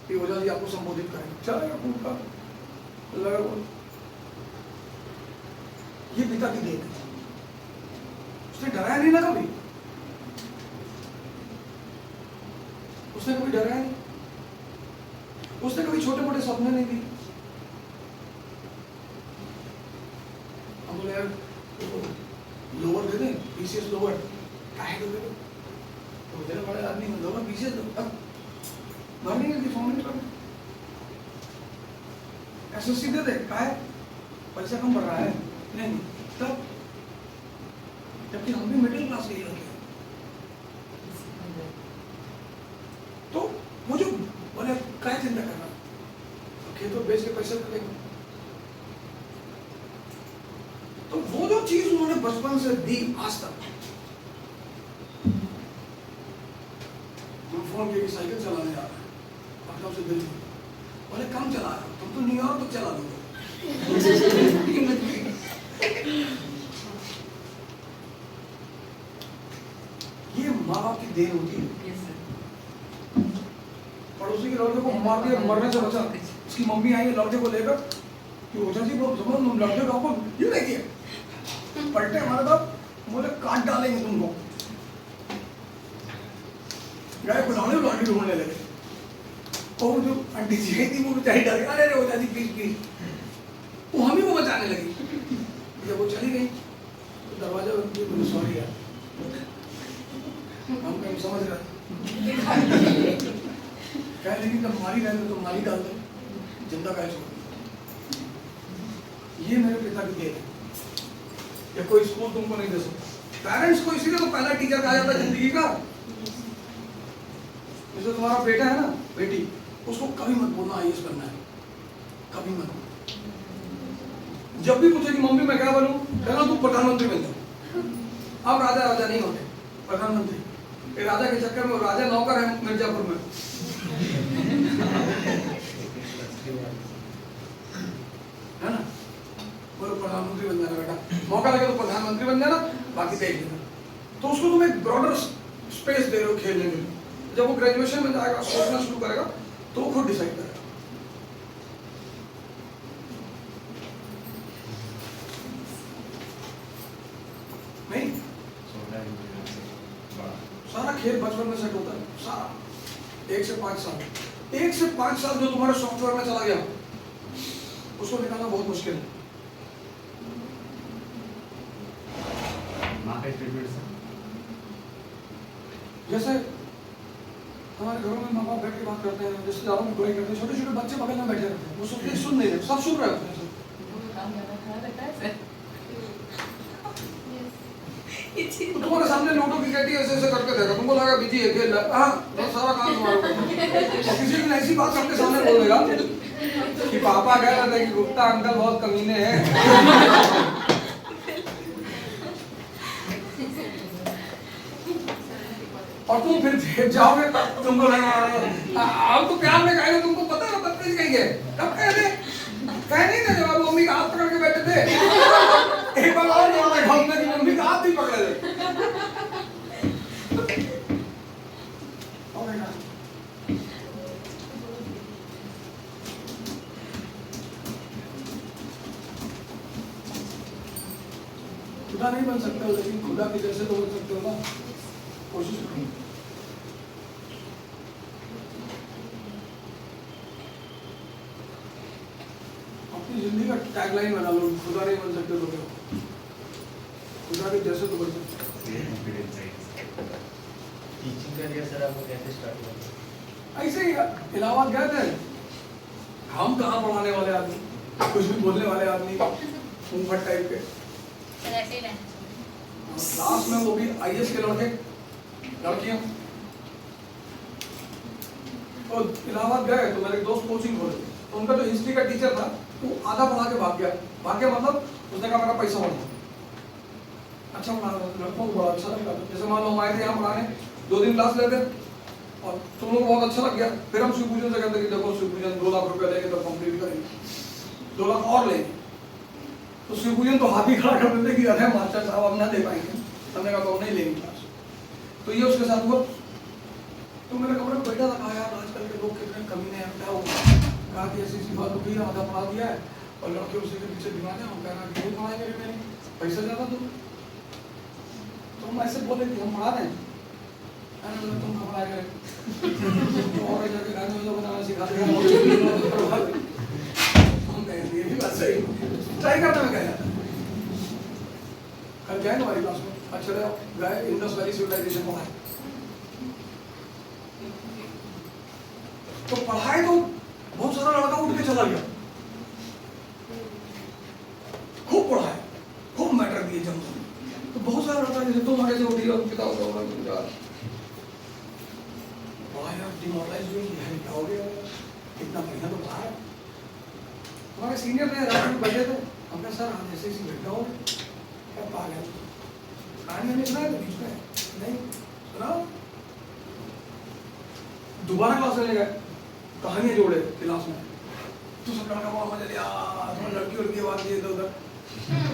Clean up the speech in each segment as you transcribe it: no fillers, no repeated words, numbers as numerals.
कि ओझा जी आपको संबोधित करें, चलेगा उनका लगा बोल। ये पिता की देन है, उसने डराया नहीं ना कभी, उसने कभी डराया नहीं, उसने कभी छोटे मोटे सपने नहीं दिए। हम बोले यार लोअर दे दें, पीसीएस लोअर काहे दोगे तो देने वाले आदमी लोअर पीसीएस दो, मरनी है फॉर्म नहीं करना, एसएससी दे दे काहे, पैसा कम पड़ रहा है नहीं, तब जबकि हम भी मिडिल क्लास के ही होते हैं। तो वो जो बोले क्या चिंता करना, खेतों बेच के पैसे करेंगे। तो वो जो चीज उन्होंने बचपन से दी आज तक, फोन के साइकिल चलाने जा रहा है, पटना से दिल्ली, बोले कम चला रहा, तुम तो न्यूयॉर्क तक चला दोगे। ये माँ बाप की देन होती है। पड़ोसी के लड़के को मार दिया, मरने से बचा, उसकी मम्मी आई लड़के को लेकर कि ओझा जी लड़के को आपको ये देखिए पलटे हमारे बाप, बोले काट डालेंगे तुमको, गए बुलाने लॉन्ड्री ढूंढने लगे, और जो आंटी जी आई थी वो बेचारी डर गई, अरे ओझा जी प्लीज प्लीज, वो हम ही को बचाने लगी। जब वो चली गई तो दरवाजा बंद किया, बोले सॉरी यार, हम कहीं समझ रहे क्या, लेकिन जब मारी रहने तो मारी डाल दे, जिंदा का छोड़। ये मेरे पिता की देन है, या कोई स्कूल तुमको नहीं दे सकता। पेरेंट्स को इसीलिए तो पहला टीचर कहा जाता है जिंदगी का। जैसे तुम्हारा बेटा है ना, बेटी, उसको कभी मत बोलना आईएएस बनना है, कभी मत। जब भी पूछे कि मम्मी मैं क्या बनूं, कहना तू प्रधानमंत्री बन जाओ। अब राजा राजा नहीं होते, प्रधानमंत्री। राजा के चक्कर में राजा नौकर है मिर्जापुर में। है ना, बोलो प्रधानमंत्री बन जाना बेटा, मौका लगे तो प्रधानमंत्री बन जाना, बाकी देख लेना। तो उसको तुम एक ब्रॉडर स्पेस दे रहे हो खेलने के लिए। जब वो ग्रेजुएशन में जाएगा, सोचना शुरू करेगा, तो वो खुद डिसाइड करेगा। नहीं, सारा खेल बचपन में सेट होता है, सारा 1 से 5 साल। 1 से 5 साल जो तुम्हारे सॉफ्टवेयर में चला गया, उसको निकालना बहुत मुश्किल है। जैसे हमारे घरों में माँ बाप बैठ के बात करते हैं, रिश्तेदारों में बुराई करते हैं, छोटे छोटे बच्चे बगल में बैठे रहते हैं, वो सुन नहीं रहे, सब सुन रहे होते हैं। तो तुम्हारे सामने लूडो की कैटी ऐसे ऐसे करके देखा, तुमको लगा बिजी है खेल रहा, हाँ सारा काम तुम्हारा। किसी दिन ऐसी बात सबके सामने बोल देगा कि पापा कह रहे थे कि गुप्ता अंकल बहुत कमीने हैं। और तुम फिर जाओगे, तुमको लगा अब तो प्यार में कहेंगे, तुमको पता है बदतमीज कहीं है, तब कह नहीं ना, जब मम्मी का हाथ पकड़ के बैठे थे, एक बार और ढंग में मम्मी का हाथ भी पकड़े थे। खुदा नहीं बन सकते हो, लेकिन खुदा के जैसे तो बन सकते हो ना, कोशिश करो। अपनी जिंदगी का टैगलाइन बना लो, खुदा नहीं बन सकते तो खुदा के जैसे तो बन सकते। टीचिंग करियर सर आपको कैसे स्टार्ट हुआ? ऐसे ही इलाहाबाद गए थे, हम कहाँ पढ़ाने वाले आदमी, कुछ भी बोलने वाले आदमी, मुंहफट टाइप के। क्लास में वो भी आईएएस के लड़के लड़कियां। तो इलाहाबाद गए तो मेरे दोस्त कोचिंग खोले, तो उनका जो हिस्ट्री का टीचर था वो आधा पढ़ा के भाग गया मतलब उसने कहा मेरा पैसा बढ़ा, अच्छा पढ़ा लड़कों को बड़ा अच्छा लगा। जैसे मान लो हम आए थे यहाँ पढ़ाने, 2 दिन क्लास लेते और तुम लोग को बहुत अच्छा लग गया, फिर हम शिवपूजन से कहते कि देखो शिवपूजन 2 लाख रुपया लेंगे तो कंप्लीट करेंगे, 2 लाख और लेंगे। तो शिवपूजन तो हाथ ही खड़ा कर देते कि अरे मास्टर साहब हम ना दे पाएंगे, हमने कहा तो नहीं लेंगे क्लास। तो ये उसके साथ हुआ, तो मेरे कमरे में बैठा था, कहा यार आजकल के लोग कितने कमीने हैं, क्या हुआ? कहा कि ऐसी सी बात हो गई, आधा पढ़ा दिया है और लड़के उसी के पीछे दीवाने हैं, हम कह रहे हैं कि नहीं पढ़ाएंगे रे मेरे, पैसा ज़्यादा दो। तो हम ऐसे बोले कि हम पढ़ा दें, अरे बोले तुम कब पढ़ाएंगे? तो और जाके गाने वाले बनाना सिखा देगा। हम कहे ये भी बात सही, ट्राई करने में गया। कल गए ना हमारी क्लास में, अच्छा गए इंडस वैली सिविलाइजेशन पढ़ाए, तो पढ़ाए तो बहुत सारा लड़का उठ के चला गया, खूब पढ़ाए, खूब मैटर दिए जम, तो बहुत सारा लड़का जैसे तुम आगे से उठी और पिता डिमोरलाइज हुई, क्या हो गया, इतना महीना तो पढ़ा है। हमारे सीनियर ने रात में बैठे थे, हमने सर हम ऐसे ऐसी बैठा हो क्या पागल कहानी हमें सुना है तो बीच में नहीं सुना। दोबारा क्लास लेने गए, कहानियां जोड़े क्लास में, तो सब लड़का बहुत मजा लिया, तो लड़की उड़की आवाज दिए इधर उधर,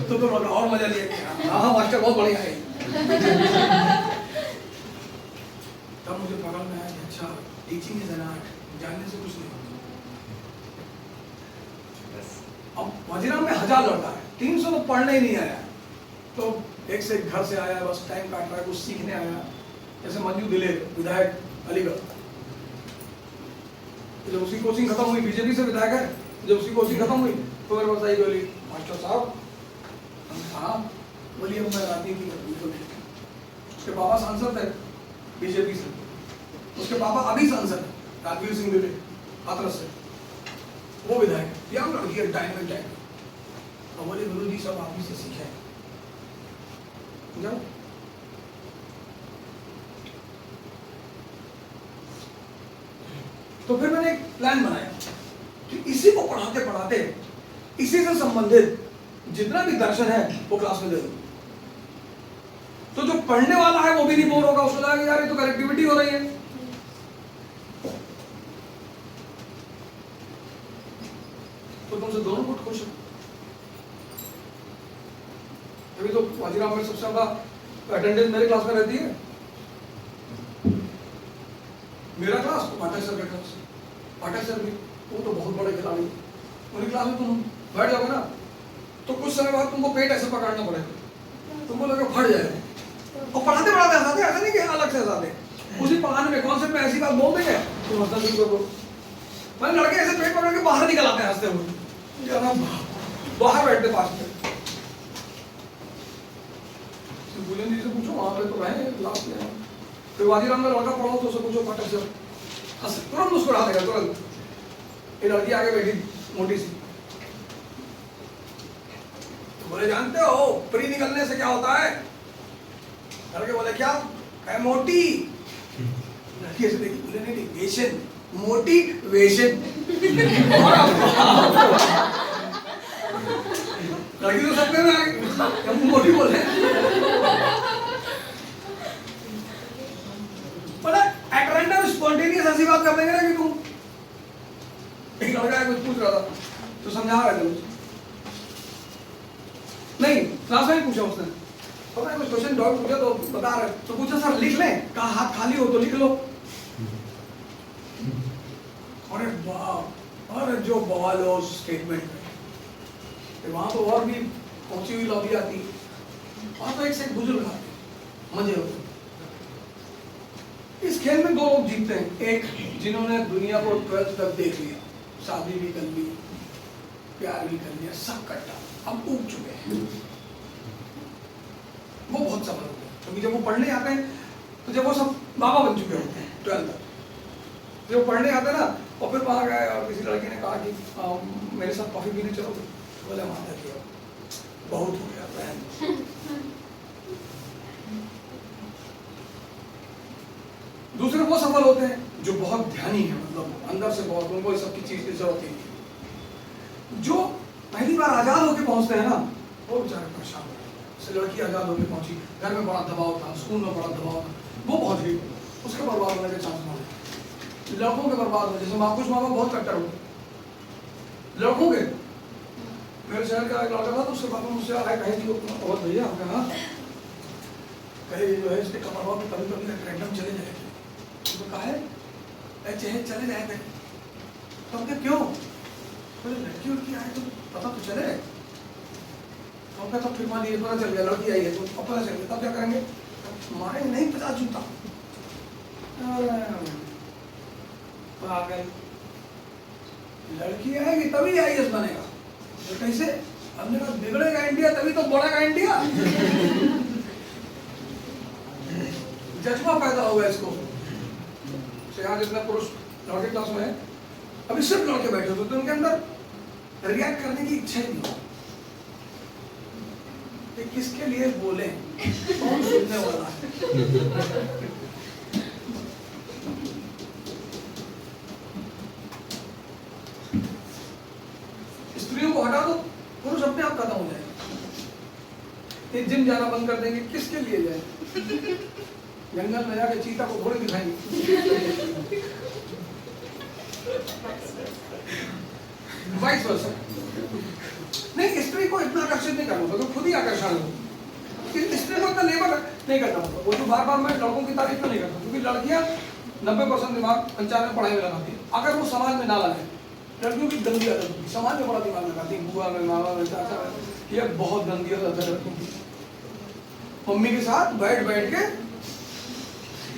तो लड़का और मजा लिया, हाँ मास्टर बहुत बढ़िया है। तब मुझे पता में आया कि अच्छा टीचिंग इज एन आर्ट, जानने से कुछ नहीं होता। अब वजीराम में 1000 लड़का है, 300 तो पढ़ने ही नहीं आया, तो एक से घर से आया, बस टाइम काट रहा है, कुछ सीखने आया। जैसे मंजू दिले विधायक अलीगढ़, जब उसकी कोचिंग खत्म हुई, बीजेपी से विधायक है, जब उसकी कोचिंग खत्म हुई तो मेरे पास आई, बोली मास्टर साहब, हाँ बोलिए मैं राजनीति कर, उसके पापा सांसद थे बीजेपी से, उसके पापा अभी सांसद है राजवीर सिंह दिले हाथरस से, वो विधायक है, यंग लड़की है, डायमंड टाइप। और बोले गुरु जी सब आप ही से सीखे जाओ। तो फिर मैंने एक प्लान बनाया कि इसी को पढ़ाते पढ़ाते इसी से संबंधित जितना भी दर्शन है वो क्लास में दे दूं, तो जो पढ़ने वाला है वो भी नहीं बोर होगा, उसको लगेगा यार ये तो कनेक्टिविटी हो रही है। तो तुमसे दोनों बहुत खुश हो। अभी तो वाजीराम में सबसे ज्यादा अटेंडेंस मेरे क्लास में रहती है, मेरा क्लास तो पाठक सर का क्लास, पाठक सर भी वो तो बहुत बड़े खिलाड़ी, उनकी क्लास में तुम बैठ जाओगे ना तो कुछ समय बाद तुमको पेट ऐसे पकड़ना पड़ेगा, तुमको लगे फट जाएगा। और पढ़ाते पढ़ाते हंसाते, ऐसा नहीं कि अलग से हंसाते, उसी पढ़ाने में कॉन्सेप्ट में ऐसी बात बोल देंगे तो हंसना शुरू करो। मैंने लड़के ऐसे पेट पकड़ के बाहर निकल आते हैं हंसते हुए, बाहर बैठते पास में। बुलेन जी से पूछो वहां पे तो रहे क्लास में, फिर वाजीराम में लड़का पढ़ो तो उसे पूछो पाठक सर, हंस तुरंत मुस्कुरा देगा तुरंत। ये लड़की आगे बैठी मोटी सी, तो बोले जानते हो प्री निकलने से क्या होता है? लड़के बोले क्या है? मोटी। लड़की ऐसे देखी, बोले नहीं वेशन, मोटी वेशन। लड़की तो सबके में हम मोटी बोले, बोले एट रैंडम स्पॉन्टेनियस ऐसी बात कर देंगे ना कि तुम, एक लड़का है कुछ पूछ रहा था तो समझा रहे थे मुझे, नहीं क्लास में ही पूछा उसने, तो मैं कुछ क्वेश्चन डाउट पूछा तो बता रहे, तो पूछा सर लिख लें, कहा हाथ खाली हो तो लिख लो। अरे वाह, अरे जो बवाल हो स्टेटमेंट में, वहां तो और भी पहुंची हुई लॉबी आती, वहां तो एक से एक बुजुर्ग आते, मजे होते। इस खेल में दो लोग जीतते हैं, एक जिन्होंने दुनिया को 12th तक देख लिया, शादी भी कर ली, प्यार भी कर लिया, सब कट्टा, अब उग चुके हैं, वो बहुत सफल होते हैं, क्योंकि जब वो पढ़ने आते हैं तो जब वो सब बाबा बन चुके होते हैं 12th तक, जब वो पढ़ने आते हैं ना, और फिर वहां गए और किसी लड़की ने कहा कि मेरे साथ कॉफी पीने चलोगे, बोले वहां तक बहुत हो गया बहन। दूसरे वो सफल होते हैं जो बहुत ध्यानी है, मतलब अंदर से बहुत, उनको इस सब की चीज की जरूरत नहीं है। जो पहली बार आजाद होकर पहुंचते हैं ना, वो बेचारे परेशान हो गए। लड़की आजाद होकर पहुंची, घर में बड़ा दबाव था, स्कूल में बड़ा दबाव था, वो बहुत ही उसके बर्बाद होने के चांस मारे। लड़कों के बर्बाद होने, जैसे कुछ माँ बाप बहुत कट्टर होते लड़कों के, मेरे शहर का एक लड़का था तो उसके पापा मुझसे आए, कहे कि बहुत भैया हम कहा कहे जो है इसके कमर बाप कभी कभी रैंडम चले जाएंगे, तो कहा है चले चले जाए थे। तो हमने क्यों? बोले लड़की उड़की आए तो पता तो चले। तो हमने तो फिर मान लीजिए पता चल गया लड़की आई है तो अब पता चल गया, तब क्या करेंगे? मारेंगे नहीं 50 जूता। पागल, लड़की आएगी तभी आईएएस बनेगा। तो कैसे? हमने कहा बिगड़ेगा इंडिया तभी तो बढ़ेगा इंडिया। जज्बा पैदा होगा इसको। यहाँ जितना पुरुष लड़के क्लास में है, अभी सिर्फ लड़के बैठे होते तो उनके अंदर रिएक्ट करने की इच्छा ही नहीं हो कि किसके लिए बोले, कौन सुनने वाला है। स्त्रियों को हटा दो, पुरुष अपने आप खत्म हो जाएगा। ये जिम जाना बंद कर देंगे, किसके लिए जाए? जंगल में जाके चीता को थोड़ी दिखाएंगे। वाइस वर्सा नहीं, स्त्री को इतना आकर्षित नहीं करना होगा, खुद ही आकर्षण हो। स्त्री को इतना लेबर नहीं करना होगा। वो जो बार बार मैं लड़कों की तारीफ क्यों नहीं करता, क्योंकि लड़कियां 90% दिमाग 95 पढ़ाई में लगाती है। अगर वो समाज में ना लगाए, लड़कियों की गंदी आदत होती है, समाज में बड़ा दिमाग लगाती है, बुआ में, मामा में, चाचा में, ये बहुत गंदी आदत है लड़कियों की। मम्मी के साथ बैठ के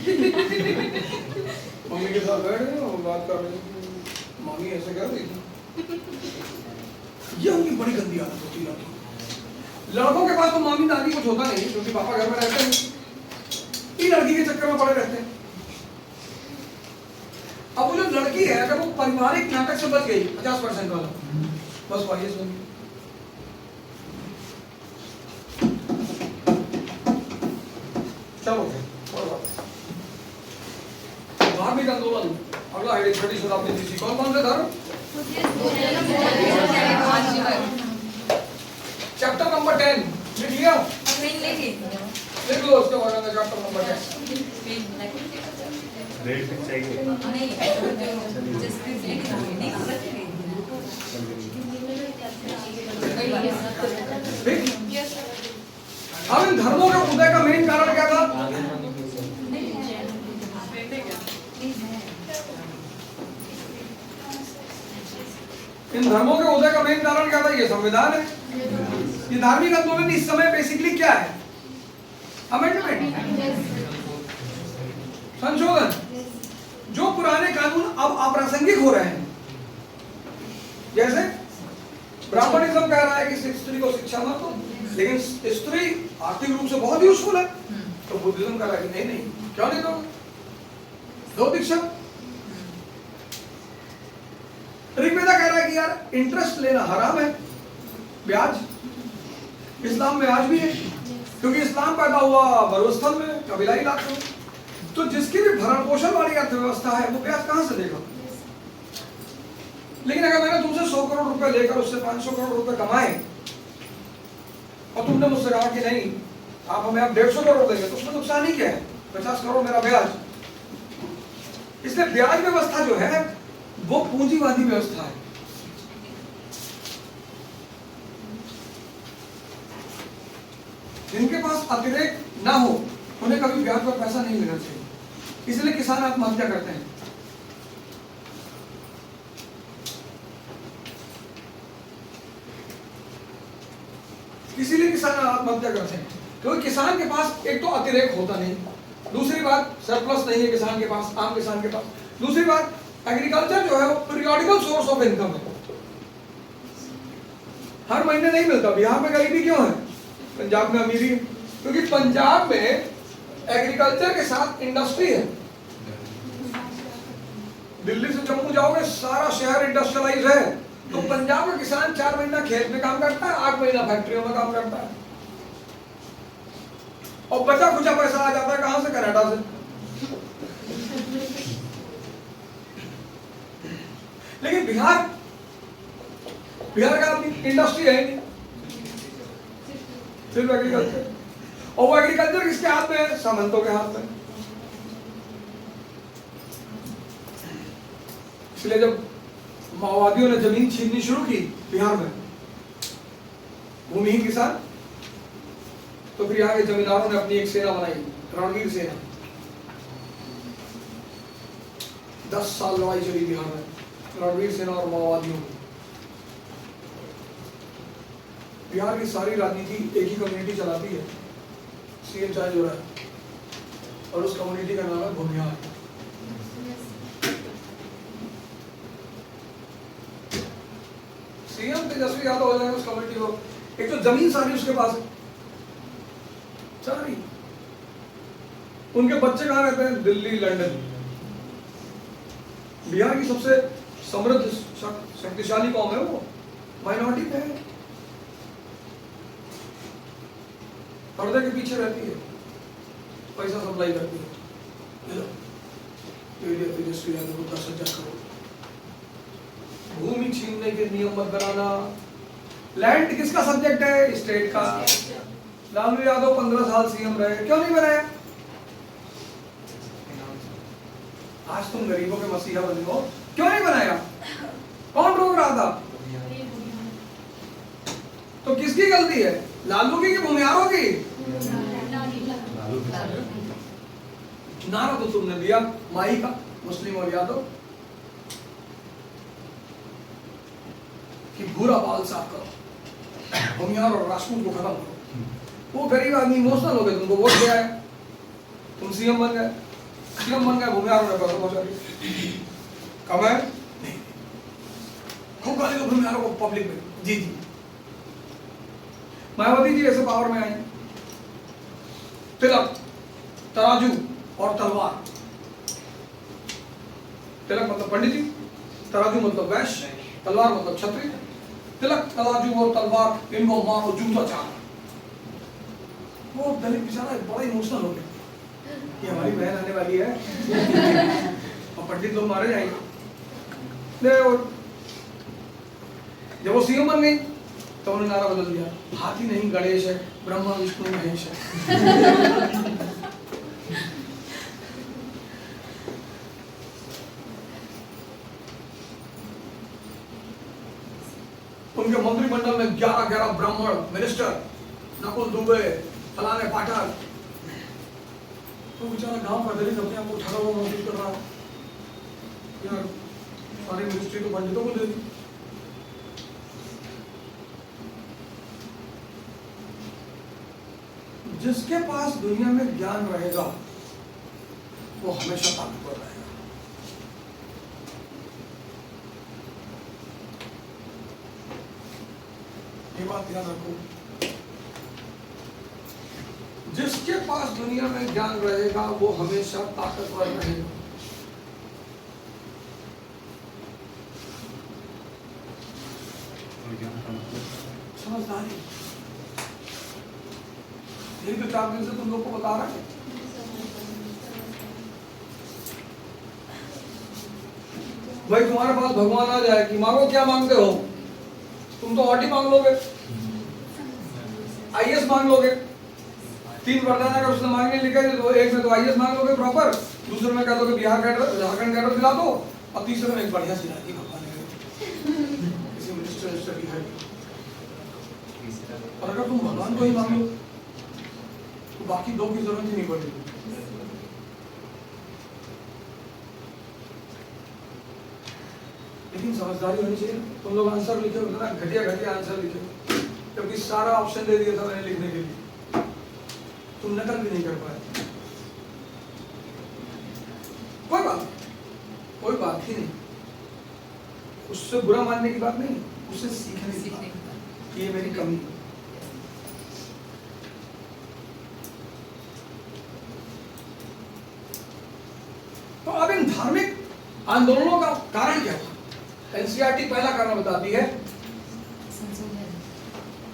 मम्मी के साथ बैठ गए और बात कर रहे हैं, मम्मी ऐसे कर रही थी। ये उनकी बड़ी गंदी आदत होती है लड़कों। लड़कों के पास तो मामी दादी कुछ होता नहीं, क्योंकि पापा घर में रहते हैं, ये लड़की के चक्कर में पड़े रहते हैं। अब वो जो लड़की है, अगर वो पारिवारिक नाटक से बच गई 50% वाला, बस वाइएस बन गई। चलो धार्मिक आंदोलन, अगला है 30 शताब्दी BC। कौन कौन से धर्म? चैप्टर नंबर 10 लिख लिया? लिख लो उसके बारे में, चैप्टर नंबर 10। अब इन धर्मों के उदय का मेन कारण क्या था? इन धर्मों के उदय का मेन कारण क्या था? ये संविधान है। ये धार्मिक आंदोलन इस समय बेसिकली क्या है? अमेंडमेंट, संशोधन। जो पुराने कानून अब अप्रासंगिक हो रहे हैं, जैसे ब्राह्मणिज्म कह रहा है कि स्त्री को शिक्षा मत दो, लेकिन स्त्री आर्थिक रूप से बहुत यूजफुल है, तो बुद्धिज्म कह रहा है कि नहीं, क्यों नहीं दो दीक्षा। ऋग्वेदा कह रहा है कि यार इंटरेस्ट लेना हराम है, ब्याज। इस्लाम में आज भी है, क्योंकि इस्लाम पैदा हुआ मरुस्थल में, कबीलाई इलाके में। तो जिसकी भी भरण पोषण वाली अर्थव्यवस्था है, वो ब्याज कहां से देगा? लेकिन अगर मैंने तुमसे 100 करोड़ रुपए लेकर उससे 500 करोड़ रुपए कमाए और तुमने मुझसे कहा कि नहीं आप हमें अब 150 करोड़ देंगे, तो उसमें नुकसान ही क्या है? 50 करोड़ मेरा ब्याज। इसलिए ब्याज व्यवस्था जो है वो पूंजीवादी व्यवस्था है। जिनके पास अतिरेक ना हो, उन्हें कभी ब्याज पर पैसा नहीं लेना चाहिए। इसलिए किसान आत्महत्या करते हैं। इसीलिए किसान आत्महत्या करते हैं, क्योंकि किसान के पास एक तो अतिरेक होता नहीं, दूसरी बात सरप्लस नहीं है किसान के पास, आम किसान के पास। दूसरी बात एग्रीकल्चर जो है वो पीरियोडिकल सोर्स ऑफ इनकम है, हर महीने नहीं मिलता। बिहार में गरीबी क्यों है? पंजाब में अमीरी है, क्योंकि पंजाब में एग्रीकल्चर के साथ इंडस्ट्री है। दिल्ली से जम्मू जाओगे सारा शहर इंडस्ट्रियलाइज है, तो पंजाब का किसान 4 महीना खेत में काम करता है, 8 महीना फैक्ट्रियों में काम करता है, और बचा खुचा पैसा आ जाता है कहां से? कनाडा से। लेकिन बिहार का इंडस्ट्री है नहीं, सिर्फ एग्रीकल्चर। और वो एग्रीकल्चर किसके हाथ में है? सामंतों के हाथ में। इसलिए जब माओवादियों ने जमीन छीननी शुरू की बिहार में, भूमिहीन किसान, तो फिर यहाँ के जमींदारों ने अपनी एक सेना बनाई, रणवीर सेना। 10 साल लड़ाई चली बिहार में रणवीर सेना और माओवादियों की। बिहार की सारी राजनीति एक ही कम्युनिटी चलाती है, सीएम चेंज हो रहा है और उस कम्युनिटी का नाम है भूमिहार। सीएम तेजस्वी यादव हो जाएंगे उस कम्युनिटी को। एक तो जमीन सारी उसके पास है, सारी। उनके बच्चे कहाँ रहते हैं? दिल्ली, लंदन। बिहार की सबसे समृद्ध शक्तिशाली कौम है वो, माइनॉरिटी पे है, पर्दे के पीछे रहती है, पैसा सप्लाई करती है। तेजस्वी यादव को 10,000 करोड़। भूमि छीनने के नियम मत बनाना। लैंड किसका सब्जेक्ट है? स्टेट का। लालू यादव 15 साल सीएम रहे, क्यों नहीं बनाया? आज तुम गरीबों के मसीहा बने हो, क्यों नहीं बनाया? कौन रोक रहा था? तो किसकी गलती है? लालू की कि भूमिहारों की? नारा तो तुमने दिया माई का, मुस्लिम और यादव, कि भूरा बाल साफ करो, भूमिहार और राजपूत को खत्म करो। वो गरीब आदमी इमोशनल हो गए, तुमको वोट दिया है, तुम सीएम बन गए, भूमिहारों ने पैसा पहुंचा दिया। कब है? नहीं, खूब गाली दो भूमिहारों को पब्लिक में। जी जी, मायावती जी ऐसे पावर में आए, तिलक, तराजू और तलवार। तिलक मतलब पंडित जी, तराजू मतलब वैश्य, तलवार मतलब क्षत्रिय। तिलक, तराजू और तलवार, इनको मारो जूता चार। वो दलित बेचारा बड़ा इमोशनल हो गया कि हमारी बहन आने वाली है और पंडित लोग मारे जाएंगे। जब वो सीएम बन गई तो उन्होंने नारा बदल दिया, हाथी नहीं गणेश है, ब्रह्मा विष्णु महेश है। उनके मंत्रिमंडल में 11 ब्राह्मण मिनिस्टर, नकुल दुबे, फलाने पाठक। तो बेचारा गांव का दलित अपने आप को उठा हुआ महसूस कर रहा है, यार सारी मिनिस्ट्री तो पंडितों को दे दी। जिसके पास दुनिया में ज्ञान रहेगा वो हमेशा ताकतवर रहेगा। ये बात याद रखो, जिसके पास दुनिया में ज्ञान रहेगा वो हमेशा ताकतवर रहेगा। समझदारी, यही तो 4 दिन से तुम लोग को बता रहा है। भाई तुम्हारे पास भगवान आ जाए कि मांगो क्या मांगते हो, तुम तो ऑटी मांग लोगे, आईएएस मांग लोगे। 3 वरदान अगर उसने मांगने लिखे तो एक में तो आईएएस मांग लोगे प्रॉपर, दूसरे में कह दोगे बिहार कैडर, झारखंड कैडर दिला दो, और तीसरे में एक बढ़िया सी राजी भगवान किसी मिनिस्टर स्टडी है। और अगर तुम भगवान को ही मांग लो तो बाकी 2 की जरूरत ही नहीं पड़ेगी। लेकिन समझदारी होनी चाहिए। तुम लोग आंसर लिखे हो ना, घटिया घटिया आंसर लिखे, क्योंकि सारा ऑप्शन दे दिया था मैंने लिखने के लिए, तुम नकल भी नहीं कर पाए। कोई बात ही नहीं, उससे बुरा मानने की बात नहीं, उससे सीखने की बात, ये मेरी कमी है। तो अब इन धार्मिक आंदोलनों का कारण क्या था? एनसीईआरटी पहला कारण बताती है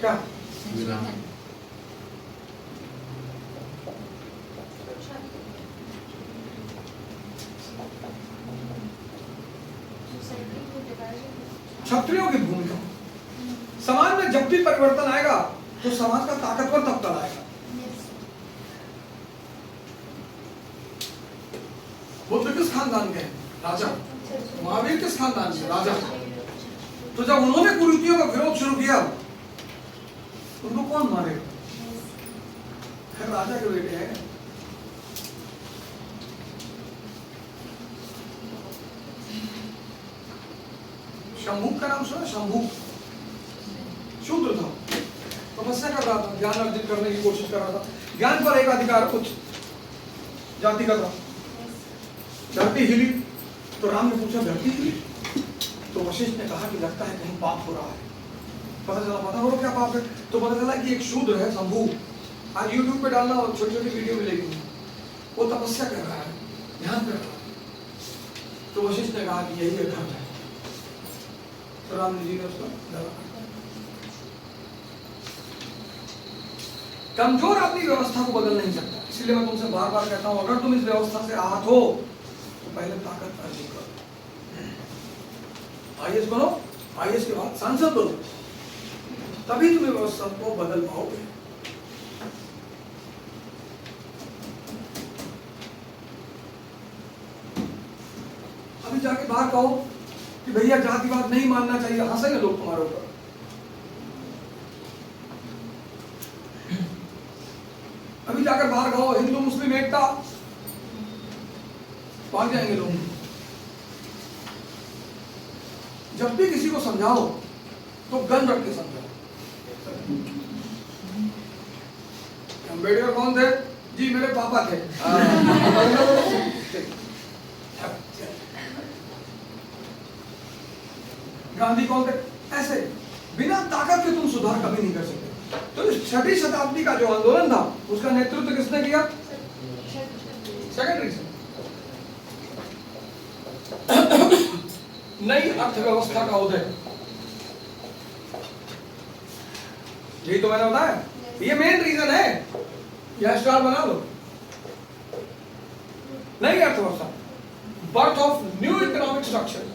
क्या? क्षत्रियों की भूमिका। समाज में जब भी परिवर्तन आएगा तो समाज का ताकतवर तबका आएगा। बुद्ध किस खानदान के हैं? राजा। महावीर किस खानदान के? राजा। तो जब उन्होंने कुरीतियों का विरोध शुरू किया उनको कौन मारेगा? खैर राजा के बेटे हैं। शंभू का नाम सुना? शंभू शूद्र था, तपस्या कर रहा था, ज्ञान अर्जित करने की कोशिश कर रहा था, ज्ञान पर एक अधिकार उच्च जाति का था। धरती हिली तो राम ने पूछा धरती हिली? तो वशिष्ठ ने कहा कि लगता है कहीं पाप हो रहा है। पता हो क्या पाप है? तो पता चला कि एक शूद्र है शंभू, आज यूट्यूब पे डालना और छोटी छोटी वीडियो मिलेगी, वो तपस्या कर रहा है, ध्यान कर रहा है। तो वशिष्ठ ने कहा कि यही है धर्म है। तो राम जी ने उसको डाला। कमजोर अपनी व्यवस्था को बदल नहीं सकता, इसलिए मैं तुमसे बार बार कहता हूं, अगर तुम इस व्यवस्था से आहत हो तो पहले ताकत अर्जित करो, आईएएस बनो, आईएएस के बाद सांसद बनो, तभी तुम व्यवस्था को बदल पाओगे। अभी जाके बाहर कहो कि भैया जातिवाद नहीं मानना चाहिए, हंसेंगे लोग तुम्हारे ऊपर। अभी जाकर बाहर कहो हिंदू मुस्लिम एकता, भाग जाएंगे लोग। जब भी किसी को समझाओ तो गन रख के समझाओ। अम्बेडकर कौन थे? जी मेरे पापा थे। गांधी कौन थे? ऐसे बिना ताकत के तुम सुधार कभी नहीं कर सकते। तो इस 6वीं शताब्दी का जो आंदोलन था उसका नेतृत्व किसने किया? सेकेंडरी से। नई अर्थव्यवस्था का उदय, यही तो मैंने बताया, ये मेन रीजन है। यह स्टार बना लो, नई अर्थव्यवस्था, birth of new economic structure.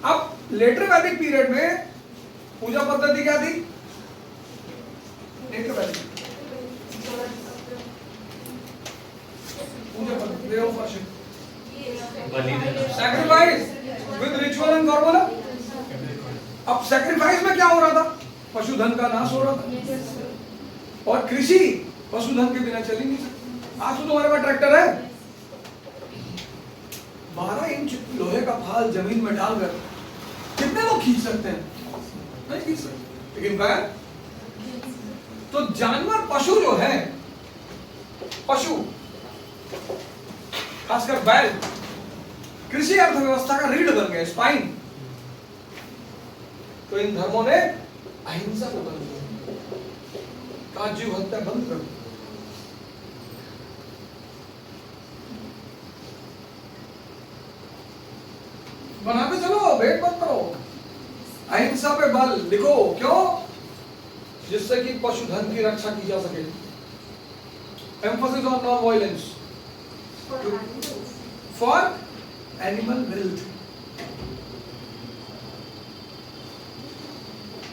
अब लेटर वैदिक पीरियड में पूजा पद्धति क्या थी? लेटर वैदिक पूजा पद्धति, way of worship, sacrifice with ritual and formula. अब सैक्रिफाइस में क्या हो रहा था? पशुधन का नाश हो रहा था, और कृषि पशुधन के बिना चल ही नहीं सकती। आज तो तुम्हारे पास ट्रैक्टर है, 12 इंच लोहे का फाल जमीन में डालकर कितने लोग खींच सकते हैं? नहीं खींच सकते। लेकिन बैल, तो जानवर पशु जो है, पशु खासकर बैल कृषि अर्थव्यवस्था का रीढ़ बन गए, स्पाइन। तो इन धर्मों ने अहिंसा को बंद कर दिया, जीव हत्या बंद कर दी। बनाते चलो, भेद मत करो, अहिंसा पे बल लिखो। क्यों? जिससे कि पशुधन की रक्षा की जा सके। Emphasis on non violence for animal wealth,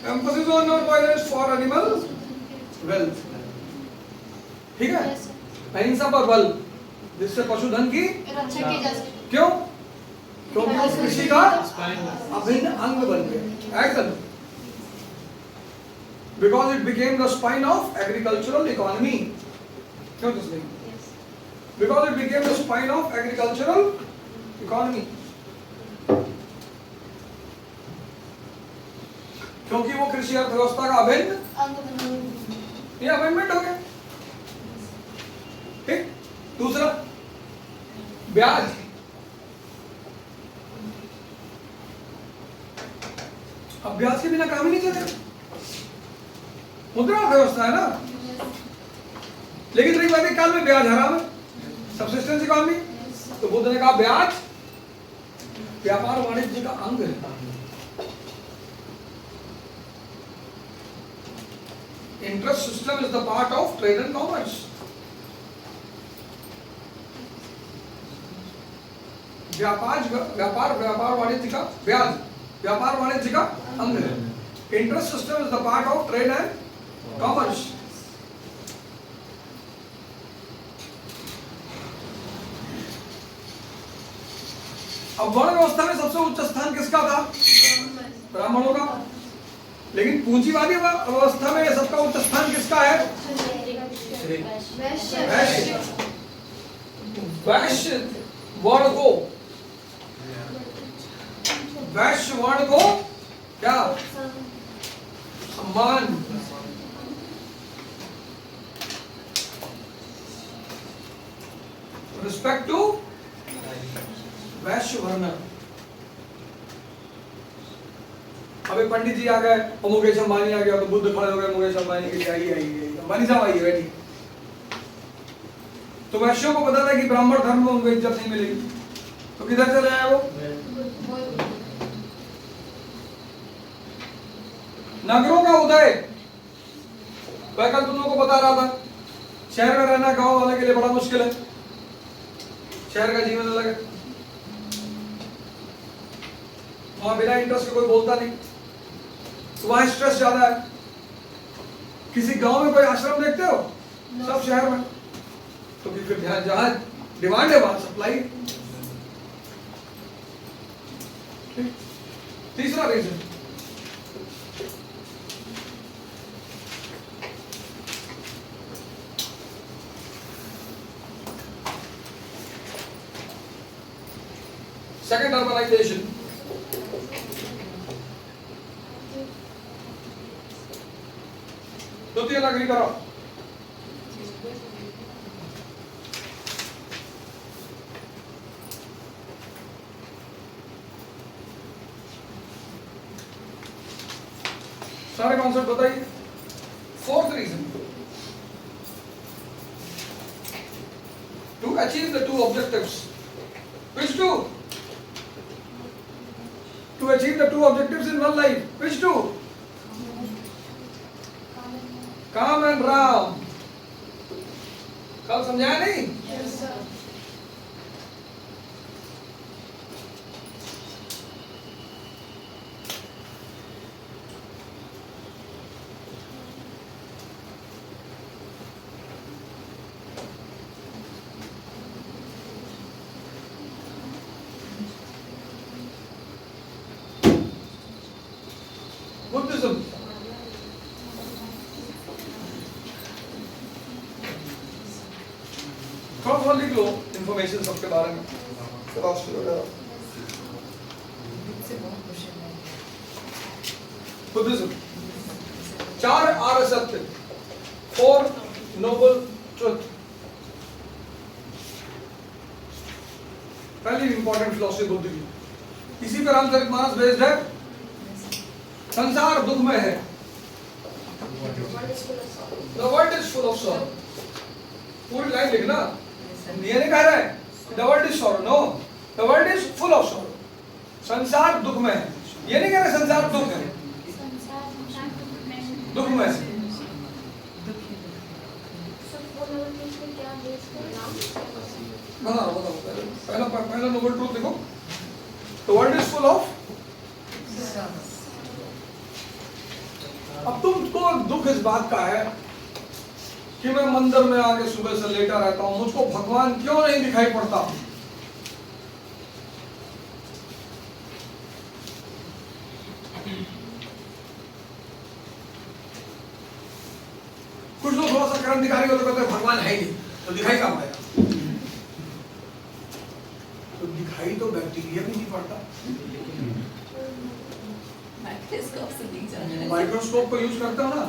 emphasis on non violence for animal wealth. ठीक है, अहिंसा पर बल जिससे पशुधन की रक्षा की जा सके। क्यों? क्योंकि उस कृषि का अभिन्न अंग बन गया। Action, because it became the spine of agricultural economy. क्यों? Because it became the spine of agricultural economy, क्योंकि वो कृषि अर्थव्यवस्था का अभिन्न अंग, ये अमेंडमेंट हो गया। ठीक। दूसरा, ब्याज। अब ब्याज के बिना काम ही नहीं चलेगा, मुद्रा अर्थव्यवस्था है ना। लेकिन त्रिवैदिक काल में ब्याज हराम है, सबसिस्टेंस इकोनॉमी। तो बुद्ध ने कहा ब्याज व्यापार वाणिज्य का अंग है। Interest system is the part of trade and commerce. व्यापार वाणिज्य का, ब्याज व्यापार वाणिज्य का अंग है। Interest system is the part of trade and commerce. अब वर्ण व्यवस्था में सबसे उच्च स्थान किसका था? ब्राह्मणों का। लेकिन पूंजीवादी व्यवस्था में सबका उच्च स्थान किसका है? वैश्य। वर्ण को, वैश्य वर्ण को क्या? सम्मान। रिस्पेक्ट टू वैश्य वर्ण। अबे पंडित जी आ गए और मुकेश अंबानी आ गया तो बुद्ध खड़े हो गए मुकेश अंबानी के लिए, आइए अंबानी साहब आइए बैठिए। तो वैश्यों को पता था कि ब्राह्मण धर्म में उनको इज्जत नहीं मिलेगी, तो किधर चले आए वो? नगरों का उदय। वह कल तुम लोगों को बता रहा था, शहर में रहना गांव वाले के लिए बड़ा मुश्किल है, शहर का जीवन अलग है, वहां बिना इंटरेस्ट के कोई बोलता नहीं, तो वहां स्ट्रेस ज्यादा है। किसी गांव में कोई आश्रम देखते हो? सब शहर में। तो फिर जहां डिमांड है वहां सप्लाई। तीसरा रीजन, सेकंड अर्बनाइजेशन। द्वितीय नगरीकरण। सारे कॉन्सेप्ट बताइए। Fourth reason, to achieve the two objectives. Which two? To achieve the two objectives in one life. Which two? काम एंड राम। कल समझाया नहीं? Yes, sir. बुद्धिज्म। थोड़ा लिख लो इंफॉर्मेशन सबके बारे में, फिलॉसफी वगैरह। बुद्धिज्म, 4 आर्य सत्य, 4 नोबल ट्रुथ। पहली इंपॉर्टेंट फिलॉसफी बुद्ध की, इसी पर रामचरितमानस बेस्ड है। संसार दुख में है, the world is full of sorrow। पूरी लाइन लिखना, ये नहीं कह रहे the world is sorrow, no, the world is full of sorrow। संसार दुख में है, ये नहीं कह रहे संसार दुख है, दुख में है। बताओ पहला नोबल ट्रूथ देखो, the world is full of। अब तुमको दुख इस बात का है कि मैं मंदिर में आके सुबह से लेटा रहता हूं, मुझको भगवान क्यों नहीं दिखाई पड़ता। कुछ लोग थोड़ा सा क्रांतिकारी होते कहते भगवान है ही नहीं, तो दिखाई कहाँ पड़ेगा? तो दिखाई तो बैक्टीरिया भी नहीं पड़ता। माइक्रोस्कोप को यूज करते हो ना।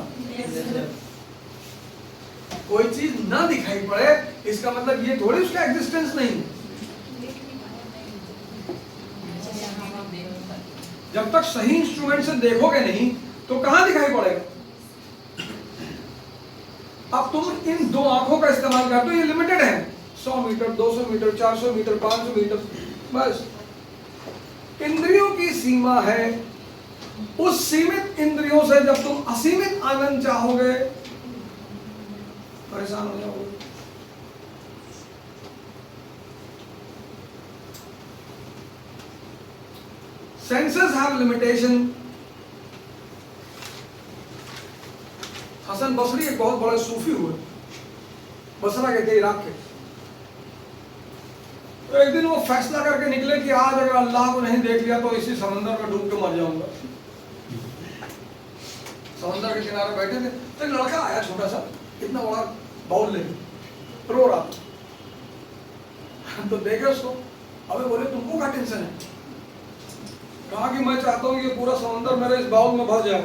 कोई चीज ना दिखाई पड़े इसका मतलब ये थोड़ी उसका एग्जिस्टेंस नहीं। जब तक सही इंस्ट्रूमेंट से देखोगे नहीं तो कहां दिखाई पड़ेगा। अब तुम इन 2 आंखों का इस्तेमाल करते हो, ये लिमिटेड है, 100 मीटर, 200 मीटर, 400 मीटर, 500 मीटर, बस। इंद्रियों की सीमा है, उस सीमित इंद्रियों से जब तुम असीमित आनंद चाहोगे परेशान हो जाओगे। Senses have limitation. Hasan Basri एक बहुत बड़े सूफी हुए, बसरा के थे, इराक के। तो एक दिन वो फैसला करके निकले कि आज अगर अल्लाह को नहीं देख लिया तो इसी समंदर में डूब के मर जाऊंगा। समंदर के किनारे बैठे थे तो एक लड़का आया, छोटा सा, इतना बड़ा बाउल लेके, रो रहा था। तो देखे उसको, अबे बोले तुमको क्या टेंशन है? कहा कि मैं चाहता हूँ कि पूरा समंदर मेरे इस बाउल में भर जाए।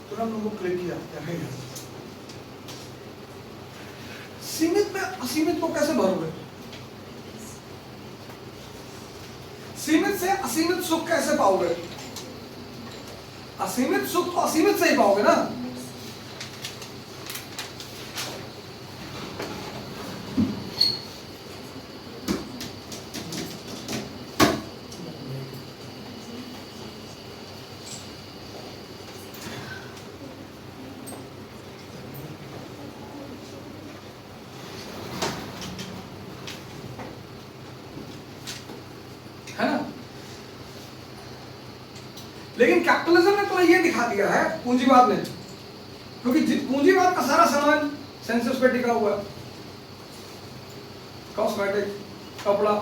तुरंत उनको क्लिक किया, क्या है यार? सीमित में असीमित को कैसे भरोगे? सीमित से असीमित सुख कैसे पाओगे? असीमित सुख तो असीमित से ही पाओगे ना। है ना? लेकिन कैपिटलिज्म ने तुम्हें यह दिखा दिया है, पूंजीवाद ने, क्योंकि पूंजीवाद का सारा सामान सेंसस पे टिका हुआ है। कॉस्मेटिक, कपड़ा,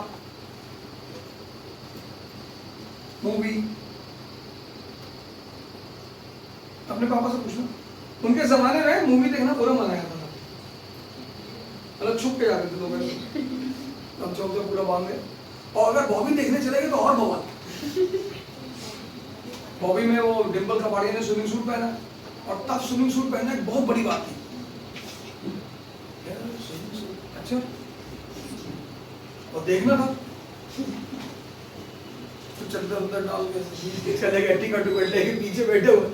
मूवी। अपने पापा से पूछना, उनके जमाने में मूवी देखना पूरा मनाया था, मतलब छुप के जाते थे लोग ऐसे, अब चौक से पूरा बांध गए। और अगर बॉबी देखने चले गए तो और बवाल। बॉबी में वो डिम्पल कपाड़िया ने स्विमिंग सूट पहना, और तब स्विमिंग सूट पहनना एक बहुत बड़ी बात थी। अच्छा, और देखना था तो चलते अंदर डाल के चले गए, टिकट लेके पीछे बैठे हुए,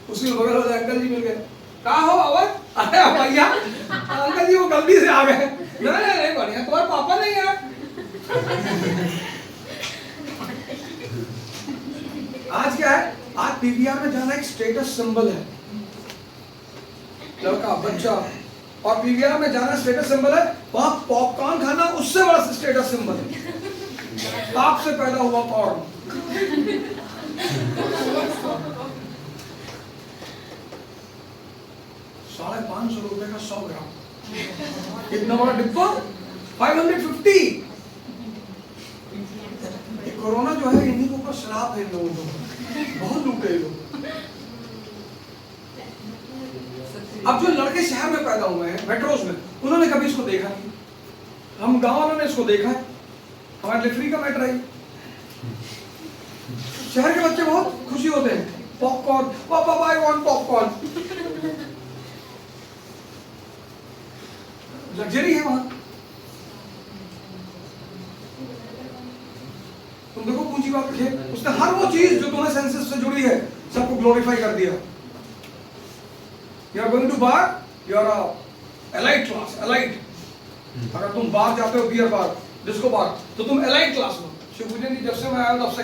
उसी बगल वाले अंकल जी मिल गए। कहा हो अवध? अरे भैया अंकल जी वो गलती से आ गए। नहीं बढ़िया, तुम्हारे पापा नहीं है। आज क्या है? आज पीवीआर में जाना एक स्टेटस सिंबल है। लड़का, बच्चा, और पीवीआर में जाना स्टेटस सिंबल है। वहां पॉपकॉर्न खाना उससे बड़ा स्टेटस सिंबल है। पाप से पैदा हुआ कॉर्न। ₹550 का 100 ग्राम। कितना बड़ा डिब्बा? 550। कोरोना जो है इन्हीं को श्राप है, इन लोगों को बहुत लूटे लोग। अब जो लड़के शहर में पैदा हुए हैं, मेट्रोज में, उन्होंने कभी इसको देखा नहीं। हम गांव वालों ने इसको देखा है, हमारे लिए फ्री का मैटर है। शहर के बच्चे बहुत खुशी होते हैं, पॉपकॉर्न, पापा आई वांट पॉपकॉर्न। लग्जरी है वहां। तुम देखो पूंजीवाद के, उसने हर वो चीज जो तुम्हें सेंसस से जुड़ी है सबको ग्लोरीफाई कर दिया। You are going to bar, you are elite class, elite. अगर तुम बार जाते हो, बियर बार, डिस्को बार, तो तुम एलाइट क्लास में। शिवपूजन जी जब से मैं आया तब से